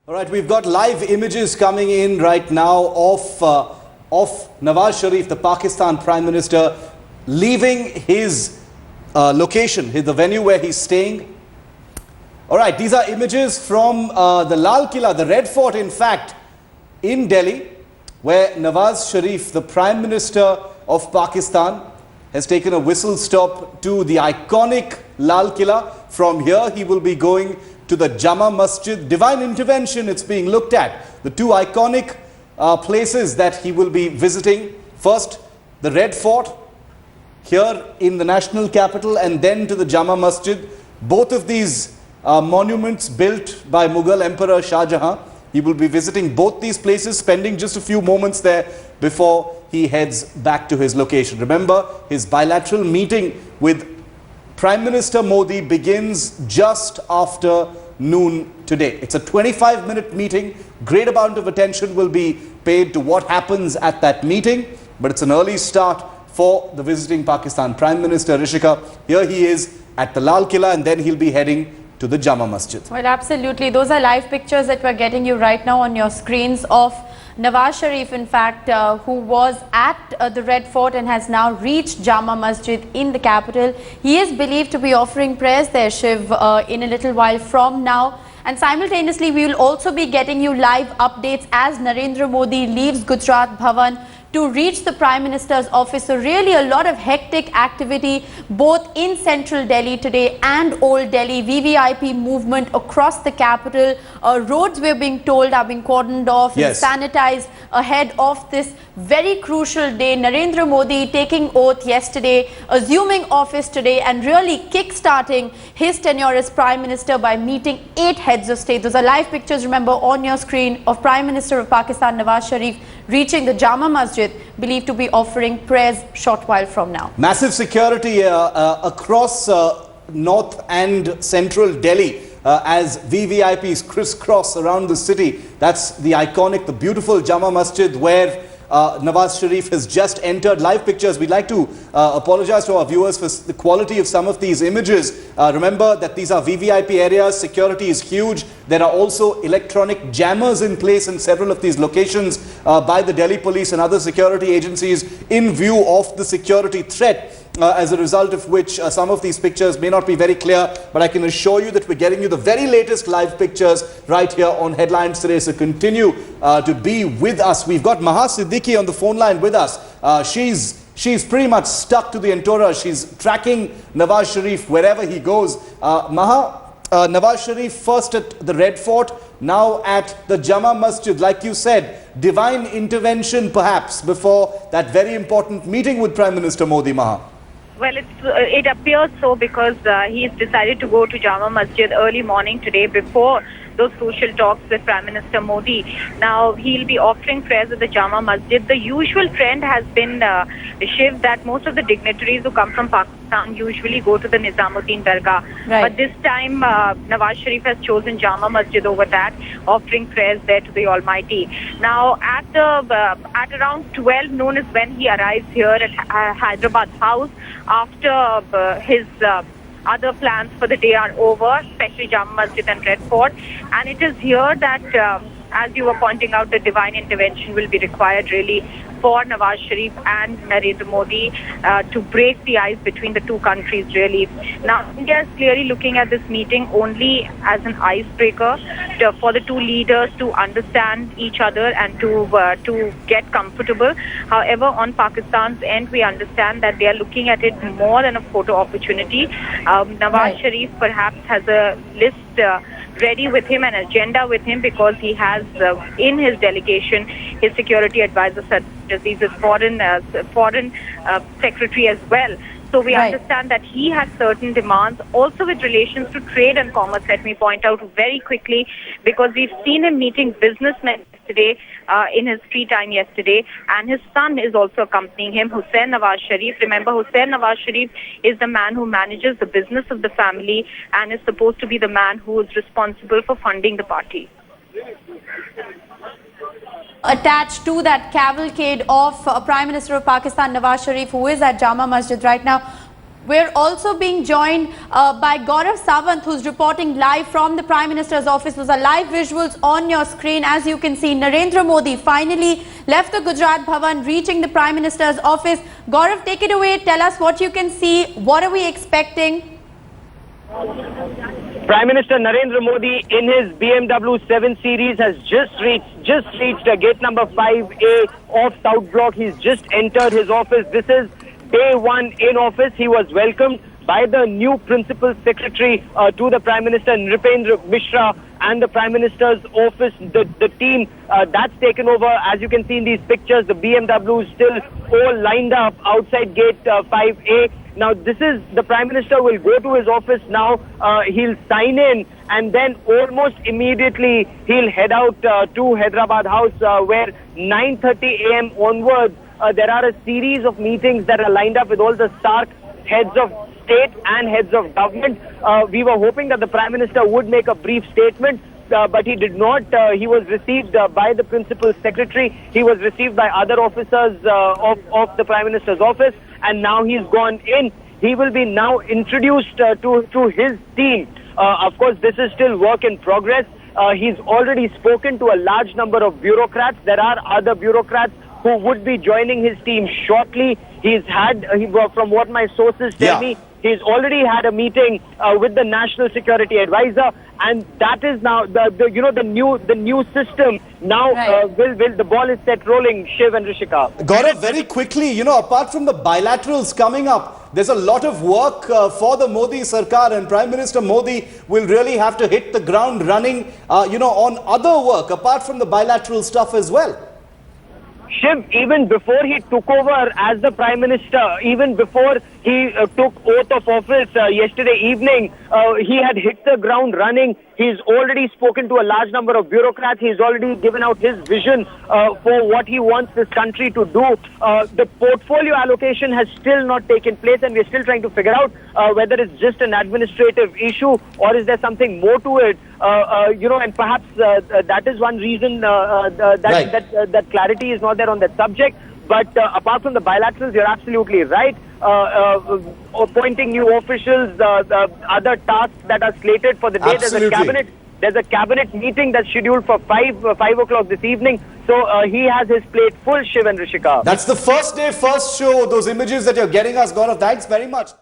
All right, we've got live images coming in right now of Nawaz Sharif, the Pakistan Prime Minister, leaving his location, the venue where he's staying. All right, these are images from the Lal Qila, the Red Fort, in fact, in Delhi, where Nawaz Sharif, the Prime Minister of Pakistan, has taken a whistle stop to the iconic Lal Qila. From here, he will be going to the Jama Masjid. Divine intervention, it's being looked at. The two iconic places that he will be visiting. First, the Red Fort here in the national capital, and then to the Jama Masjid. Both of these monuments built by Mughal Emperor Shah Jahan. He will be visiting both these places, spending just a few moments there before he heads back to his location. Remember, his bilateral meeting with Prime Minister Modi begins just after noon today. It's a 25-minute meeting. Great amount of attention will be paid to what happens at that meeting, but it's an early start for the visiting Pakistan Prime Minister. Rishika, here he is at the Lal Qila, and then he'll be heading to the Jama Masjid. Well, absolutely. Those are live pictures that we're getting you right now on your screens of Nawaz Sharif, in fact, who was at the Red Fort and has now reached Jama Masjid in the capital. He is believed to be offering prayers there, Shiv, in a little while from now. And simultaneously, we will also be getting you live updates as Narendra Modi leaves Gujarat Bhavan to reach the Prime Minister's office. So really a lot of hectic activity both in central Delhi today and Old Delhi. VVIP movement across the capital. Roads, we're being told, are being cordoned off and sanitized ahead of this very crucial day. Narendra Modi taking oath yesterday, assuming office today, and really kick-starting his tenure as Prime Minister by meeting 8 heads of state. Those are live pictures, remember, on your screen of Prime Minister of Pakistan Nawaz Sharif reaching the Jama Masjid, believed to be offering prayers short while from now. Massive security across north and central Delhi as VVIPs crisscross around the city. That's the iconic, the beautiful Jama Masjid where Nawaz Sharif has just entered. Live pictures. We'd like to apologize to our viewers for the quality of some of these images. Remember that these are VVIP areas. Security is huge. There are also electronic jammers in place in several of these locations by the Delhi police and other security agencies in view of the security threat. As a result of which some of these pictures may not be very clear, but I can assure you that we're getting you the very latest live pictures right here on Headlines Today. So continue to be with us. We've got Maha Siddiqui on the phone line with us. She's pretty much stuck to the entourage. She's tracking Nawaz Sharif wherever he goes. Maha, Nawaz Sharif first at the Red Fort, now at the Jama Masjid. Like you said, divine intervention perhaps before that very important meeting with Prime Minister Modi, Maha. Well, it appears so because he's decided to go to Jama Masjid early morning today before those crucial talks with Prime Minister Modi. Now, he'll be offering prayers at the Jama Masjid. The usual trend has been, Shiv, that most of the dignitaries who come from Pakistan usually go to the Nizamuddin Dargah. Right. But this time, Nawaz Sharif has chosen Jama Masjid over that, offering prayers there to the Almighty. Now, at around 12 noon is when he arrives here at Hyderabad House after his other plans for the day are over, especially Jama Masjid and Red Fort. And it is here that, as you were pointing out, the divine intervention will be required really for Nawaz Sharif and Narendra Modi to break the ice between the two countries really. Now, India is clearly looking at this meeting only as an icebreaker for the two leaders to understand each other and to get comfortable. However, on Pakistan's end, we understand that they are looking at it more than a photo opportunity. Nawaz Sharif perhaps has a list ready with him, an agenda with him, because he has in his delegation his security advisor, he's his foreign secretary as well. So we understand that he has certain demands also with relations to trade and commerce. Let me point out very quickly, because we've seen him meeting businessmen yesterday in his free time yesterday, and his son is also accompanying him, Hussain Nawaz Sharif. Remember, Hussain Nawaz Sharif is the man who manages the business of the family and is supposed to be the man who is responsible for funding the party. Attached to that cavalcade of Prime Minister of Pakistan Nawaz Sharif, who is at Jama Masjid right now. We're also being joined by Gaurav Sawant, who's reporting live from the Prime Minister's office. Those are live visuals on your screen. As you can see, Narendra Modi finally left the Gujarat Bhavan, reaching the Prime Minister's office. Gaurav, take it away. Tell us what you can see. What are we expecting? Prime Minister Narendra Modi in his BMW 7 Series has just reached gate number 5A of South Block. He's just entered his office. This is day one in office. He was welcomed by the new Principal Secretary to the Prime Minister, Nripendra Mishra, and the Prime Minister's office, the team that's taken over. As you can see in these pictures, the BMW is still all lined up outside gate 5A. Now, the Prime Minister will go to his office now. He'll sign in, and then almost immediately he'll head out to Hyderabad House, where 9:30 a.m. onwards, there are a series of meetings that are lined up with all the SAARC heads of state and heads of government. We were hoping that the Prime Minister would make a brief statement, but he did not. He was received by the Principal Secretary. He was received by other officers of the Prime Minister's office, and now he's gone in. He will be now introduced to his team. Of course, this is still work in progress. He's already spoken to a large number of bureaucrats. There are other bureaucrats who would be joining his team shortly. He's had, from what my sources tell me, he's already had a meeting with the National Security Advisor, and that is now the new system. Now the ball is set rolling. Shiv and Rishika. Gaurav, very quickly, apart from the bilaterals coming up, there's a lot of work for the Modi Sarkar, and Prime Minister Modi will really have to hit the ground running, on other work apart from the bilateral stuff as well. Shiv, even before he took over as the Prime Minister, even before he took oath of office yesterday evening, he had hit the ground running. He's already spoken to a large number of bureaucrats. He's already given out his vision for what he wants this country to do. The portfolio allocation has still not taken place, and we're still trying to figure out whether it's just an administrative issue or is there something more to it. And perhaps that is one reason that clarity is not there on that subject. But apart from the bilaterals, you're absolutely right. Appointing new officials, other tasks that are slated for the day. Absolutely. There's a cabinet meeting that's scheduled for 5 o'clock this evening. So he has his plate full, Shiv and Rishika. That's the first day, first show. Those images that you're getting us, Gaurav. Thanks very much.